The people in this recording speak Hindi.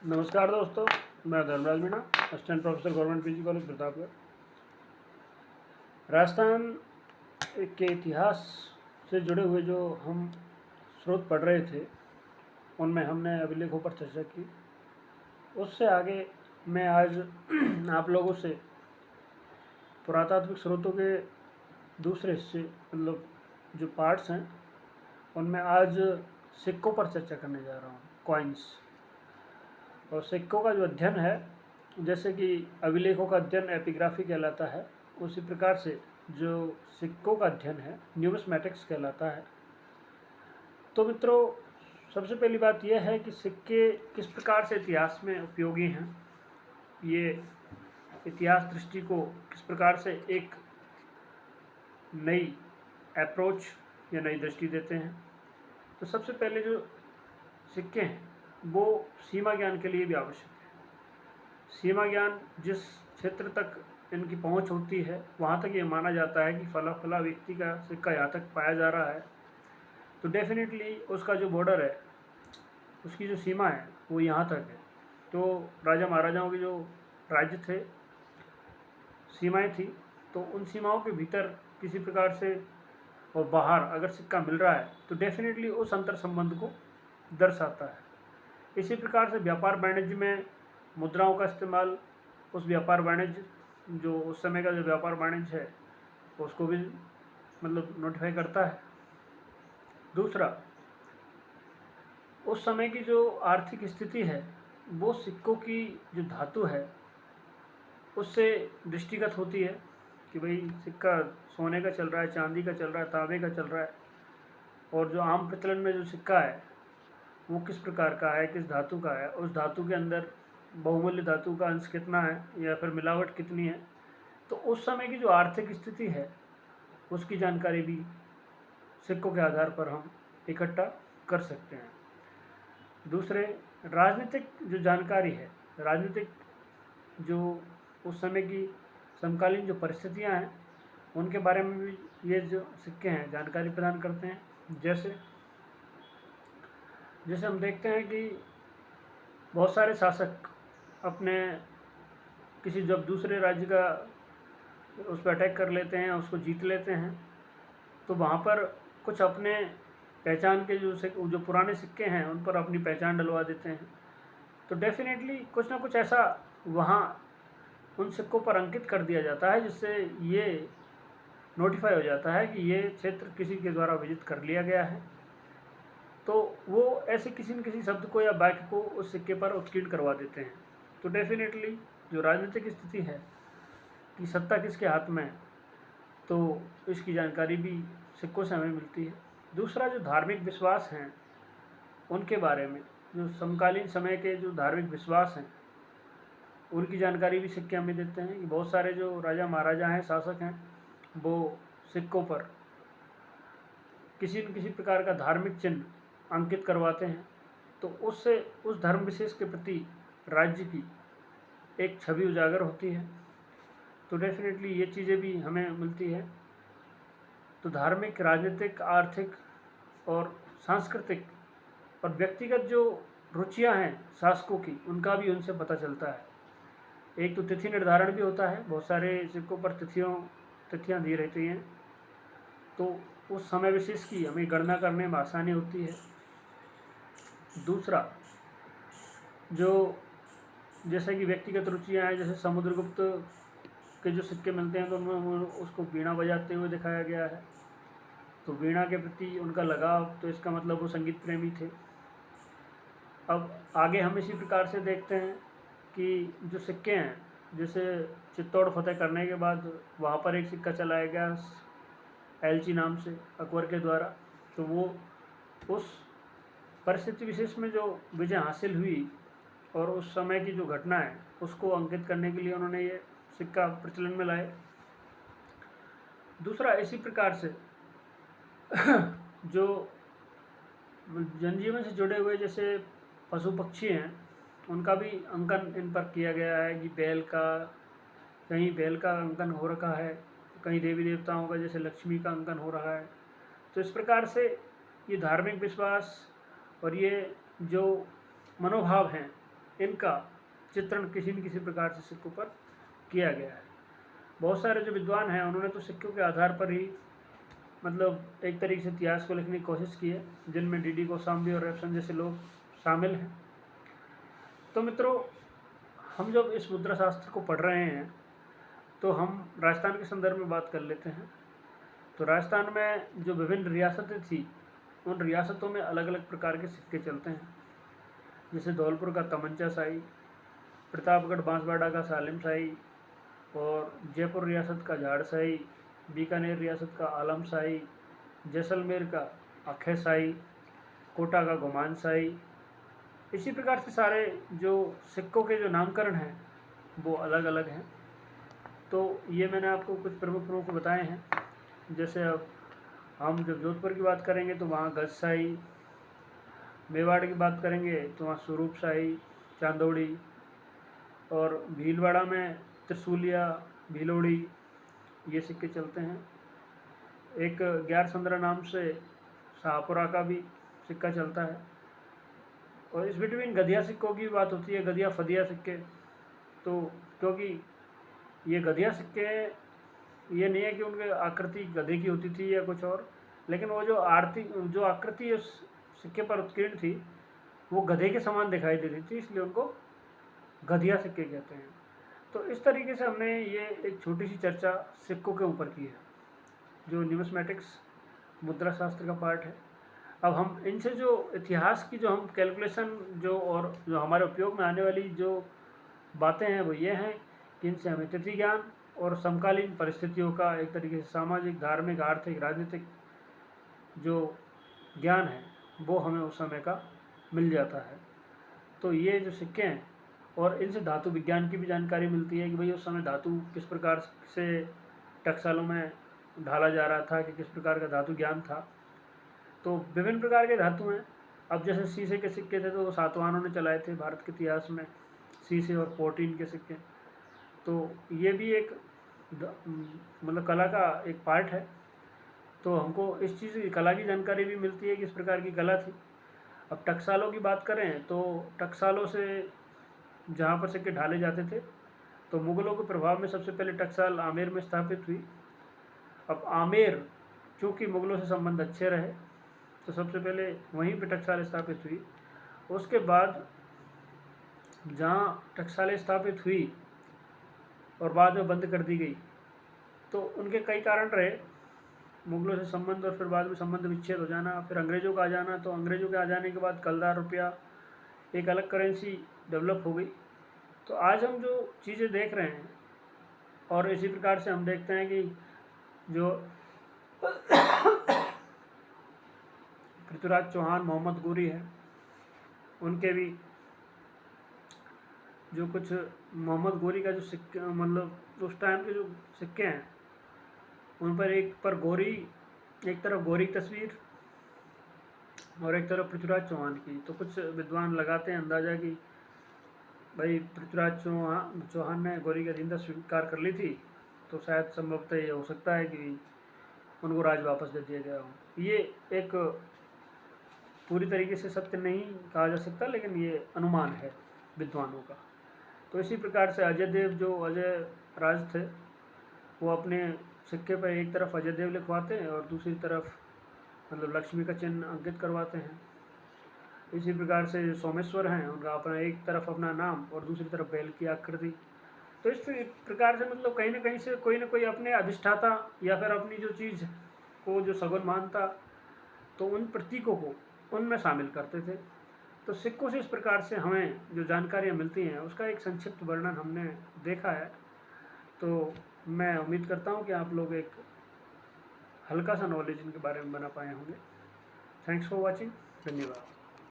नमस्कार दोस्तों, मैं Dharmraj Meena, assistant professor government PG college Pratapgarh. Rajasthan के इतिहास से जुड़े हुए जो हम स्रोत पढ़ रहे थे, उनमें हमने अभिलेखों पर चर्चा की। उससे आगे मैं आज आप लोगों से पुरातात्विक स्रोतों के दूसरे हिस्से, मतलब जो पार्ट्स हैं, उनमें आज सिक्कों पर चर्चा करने जा रहा हूँ, कॉइन्स। और सिक्कों का जो अध्ययन है, जैसे कि अभिलेखों का अध्ययन एपिग्राफी कहलाता है, उसी प्रकार से जो सिक्कों का अध्ययन है न्यूमिस्मैटिक्स कहलाता है। तो मित्रों, सबसे पहली बात यह है कि सिक्के किस प्रकार से इतिहास में उपयोगी हैं, ये इतिहास दृष्टि को किस प्रकार से एक नई अप्रोच या नई दृष्टि देते हैं। तो सबसे पहले जो सिक्के हैं वो सीमा ज्ञान के लिए भी आवश्यक है। सीमा ज्ञान जिस क्षेत्र तक इनकी पहुंच होती है, वहाँ तक ये माना जाता है कि फला फला व्यक्ति का सिक्का यहाँ तक पाया जा रहा है, तो डेफिनेटली उसका जो बॉर्डर है, उसकी जो सीमा है वो यहाँ तक है। तो राजा महाराजाओं के जो राज्य थे, सीमाएं थी, तो उन सीमाओं के भीतर किसी प्रकार से और बाहर अगर सिक्का मिल रहा है तो डेफिनेटली उस अंतर संबंध को दर्शाता है। इसी प्रकार से व्यापार वाणिज्य में मुद्राओं का इस्तेमाल उस व्यापार वाणिज्य, जो उस समय का जो व्यापार वाणिज्य है, उसको भी मतलब नोटिफाई करता है। दूसरा, उस समय की जो आर्थिक स्थिति है वो सिक्कों की जो धातु है उससे दृष्टिगत होती है कि भाई सिक्का सोने का चल रहा है, चांदी का चल रहा है, तांबे का चल रहा है, और जो आम प्रचलन में जो सिक्का है वो किस प्रकार का है, किस धातु का है, उस धातु के अंदर बहुमूल्य धातु का अंश कितना है या फिर मिलावट कितनी है। तो उस समय की जो आर्थिक स्थिति है उसकी जानकारी भी सिक्कों के आधार पर हम इकट्ठा कर सकते हैं। दूसरे, राजनीतिक जो जानकारी है, राजनीतिक जो उस समय की समकालीन जो परिस्थितियां हैं उनके बारे में भी ये जो सिक्के हैं जानकारी प्रदान करते हैं। जैसे हम देखते हैं कि बहुत सारे शासक अपने किसी जब दूसरे राज्य का उस पर अटैक कर लेते हैं, उसको जीत लेते हैं, तो वहाँ पर कुछ अपने पहचान के जो पुराने सिक्के हैं उन पर अपनी पहचान डलवा देते हैं। तो डेफिनेटली कुछ ना कुछ ऐसा वहाँ उन सिक्कों पर अंकित कर दिया जाता है जिससे ये नोटिफाई हो जाता है कि ये क्षेत्र किसी के द्वारा विजिट कर लिया गया है। तो वो ऐसे किसी न किसी शब्द को या वाक्य को उस सिक्के पर उत्कीर्ण करवा देते हैं। तो डेफिनेटली जो राजनीतिक स्थिति है कि सत्ता किसके हाथ में है, तो इसकी जानकारी भी सिक्कों से हमें मिलती है। दूसरा, जो धार्मिक विश्वास हैं उनके बारे में, जो समकालीन समय के जो धार्मिक विश्वास हैं उनकी जानकारी भी सिक्के हमें देते हैं कि बहुत सारे जो राजा महाराजा हैं, शासक हैं, वो सिक्कों पर किसी न किसी प्रकार का धार्मिक चिन्ह अंकित करवाते हैं। तो उससे उस धर्म विशेष के प्रति राज्य की एक छवि उजागर होती है। तो डेफिनेटली ये चीज़ें भी हमें मिलती है। तो धार्मिक, राजनीतिक, आर्थिक और सांस्कृतिक और व्यक्तिगत जो रुचियां हैं शासकों की, उनका भी उनसे पता चलता है। एक तो तिथि निर्धारण भी होता है, बहुत सारे सिक्कों पर तिथियां दी रहती हैं, तो उस समय विशेष की हमें गणना करने में आसानी होती है। दूसरा, जो जैसे कि व्यक्तिगत रुचियां हैं, जैसे समुद्रगुप्त के जो सिक्के मिलते हैं तो उनमें उसको वीणा बजाते हुए दिखाया गया है, तो वीणा के प्रति उनका लगाव, तो इसका मतलब वो संगीत प्रेमी थे। अब आगे हम इसी प्रकार से देखते हैं कि जो सिक्के हैं, जैसे चित्तौड़ फतेह करने के बाद वहाँ पर एक सिक्का चलाया गया एलची नाम से अकबर के द्वारा, तो वो उस परिस्थिति विशेष में जो विजय हासिल हुई और उस समय की जो घटना है उसको अंकित करने के लिए उन्होंने ये सिक्का प्रचलन में लाए। दूसरा, इसी प्रकार से जो जनजीवन से जुड़े हुए जैसे पशु पक्षी हैं उनका भी अंकन इन पर किया गया है कि बैल का, कहीं बैल का अंकन हो रखा है, कहीं देवी देवताओं का जैसे लक्ष्मी का अंकन हो रहा है। तो इस प्रकार से ये धार्मिक विश्वास और ये जो मनोभाव हैं इनका चित्रण किसी न किसी प्रकार से सिक्कों पर किया गया है। बहुत सारे जो विद्वान हैं उन्होंने तो सिक्कों के आधार पर ही मतलब एक तरीके से इतिहास को लिखने की कोशिश की है, जिनमें डी गोस्वामी और रेफसन जैसे लोग शामिल हैं। तो मित्रों, हम जब इस मुद्रा शास्त्र को पढ़ रहे हैं तो हम राजस्थान के संदर्भ में बात कर लेते हैं। तो राजस्थान में जो विभिन्न रियासतें थी, उन रियासतों में अलग अलग प्रकार के सिक्के चलते हैं। जैसे धौलपुर का तमंचा शाही, प्रतापगढ़ बांसवाड़ा का सालिम शाही, और जयपुर रियासत का झाड़ शाही, बीकानेर रियासत का आलम शाही, जैसलमेर का अखे शाही, कोटा का घुमान शाही। इसी प्रकार से सारे जो सिक्कों के जो नामकरण हैं वो अलग अलग हैं। तो ये मैंने आपको कुछ प्रमुख बताए हैं। जैसे अब हम जब जोधपुर की बात करेंगे तो वहाँ गज शाही, मेवाड़ की बात करेंगे तो वहाँ स्वरूप शाही, चांदौड़ी, और भीलवाड़ा में त्रिशूलिया, भीलोड़ी, ये सिक्के चलते हैं। एक 1115 नाम से शाहपुरा का भी सिक्का चलता है। और इस बिटवीन गधिया सिक्कों की बात होती है, गधिया फदिया सिक्के। तो क्योंकि ये गधिया सिक्के, ये नहीं है कि उनकी आकृति गधे की होती थी या कुछ और, लेकिन वो जो आकृति उस सिक्के पर उत्कीर्ण थी वो गधे के समान दिखाई देती थी, इसलिए उनको गधिया सिक्के कहते हैं। तो इस तरीके से हमने ये एक छोटी सी चर्चा सिक्कों के ऊपर की है, जो न्यूमिस्मेटिक्स मुद्रा शास्त्र का पार्ट है। अब हम इनसे जो इतिहास की जो हम कैलकुलेशन और जो हमारे उपयोग में आने वाली जो बातें हैं वो ये हैं कि इनसे हमें तिथि ज्ञान और समकालीन परिस्थितियों का एक तरीके से सामाजिक, धार्मिक, आर्थिक, राजनीतिक जो ज्ञान है वो हमें उस समय का मिल जाता है। तो ये जो सिक्के हैं, और इनसे धातु विज्ञान की भी जानकारी मिलती है कि भाई उस समय धातु किस प्रकार से टकसालों में ढाला जा रहा था, कि किस प्रकार का धातु ज्ञान था। तो विभिन्न प्रकार के धातु हैं। अब जैसे शीशे के सिक्के थे तो वो सातवाहनों ने चलाए थे भारत के इतिहास में, शीशे और पोर्टिन के सिक्के। तो ये भी एक मतलब कला का एक पार्ट है। तो हमको इस चीज़ की कला की जानकारी भी मिलती है कि इस प्रकार की कला थी। अब टकसालों की बात करें तो टकसालों से जहाँ पर सिक्के ढाले जाते थे, तो मुग़लों के प्रभाव में सबसे पहले टकसाल आमेर में स्थापित हुई। अब आमेर चूँकि मुग़लों से संबंध अच्छे रहे तो सबसे पहले वहीं पर टकसाल स्थापित हुई। उसके बाद जहाँ टकसालें स्थापित हुई और बाद में बंद कर दी गई, तो उनके कई कारण रहे, मुग़लों से संबंध और फिर बाद में संबंध विच्छेद हो जाना, फिर अंग्रेज़ों का आ जाना। तो अंग्रेज़ों के आ जाने के बाद कलदार रुपया एक अलग करेंसी डेवलप हो गई। तो आज हम जो चीज़ें देख रहे हैं, और इसी प्रकार से हम देखते हैं कि जो पृथ्वीराज चौहान, मोहम्मद गोरी है, उनके भी जो कुछ मोहम्मद गोरी का जो सिक्के मतलब उस टाइम के जो सिक्के हैं उन पर एक तरफ गोरी की तस्वीर और एक तरफ पृथ्वीराज चौहान की। तो कुछ विद्वान लगाते हैं अंदाज़ा कि भाई पृथ्वीराज चौहान ने गोरी की अधीनता स्वीकार कर ली थी, तो शायद संभवतः ये हो सकता है कि उनको राज वापस दे दिया गया हो। ये एक पूरी तरीके से सत्य नहीं कहा जा सकता, लेकिन ये अनुमान है विद्वानों का। तो इसी प्रकार से अजय देव जो अजय राज थे, वो अपने सिक्के पर एक तरफ अजय देव लिखवाते हैं और दूसरी तरफ मतलब लक्ष्मी का चिन्ह अंकित करवाते हैं। इसी प्रकार से जो सोमेश्वर हैं उनका अपना एक तरफ अपना नाम और दूसरी तरफ बैल की आकृति। तो इस प्रकार से मतलब कहीं ना कहीं से कोई ना कोई अपने अधिष्ठाता या फिर अपनी जो चीज़ को जो सगुन मानता, तो उन प्रतीकों को उनमें शामिल करते थे। तो सिक्कों से इस प्रकार से हमें जो जानकारियाँ मिलती हैं उसका एक संक्षिप्त वर्णन हमने देखा है। तो मैं उम्मीद करता हूँ कि आप लोग एक हल्का सा नॉलेज इनके बारे में बना पाए होंगे। Thanks for watching. धन्यवाद।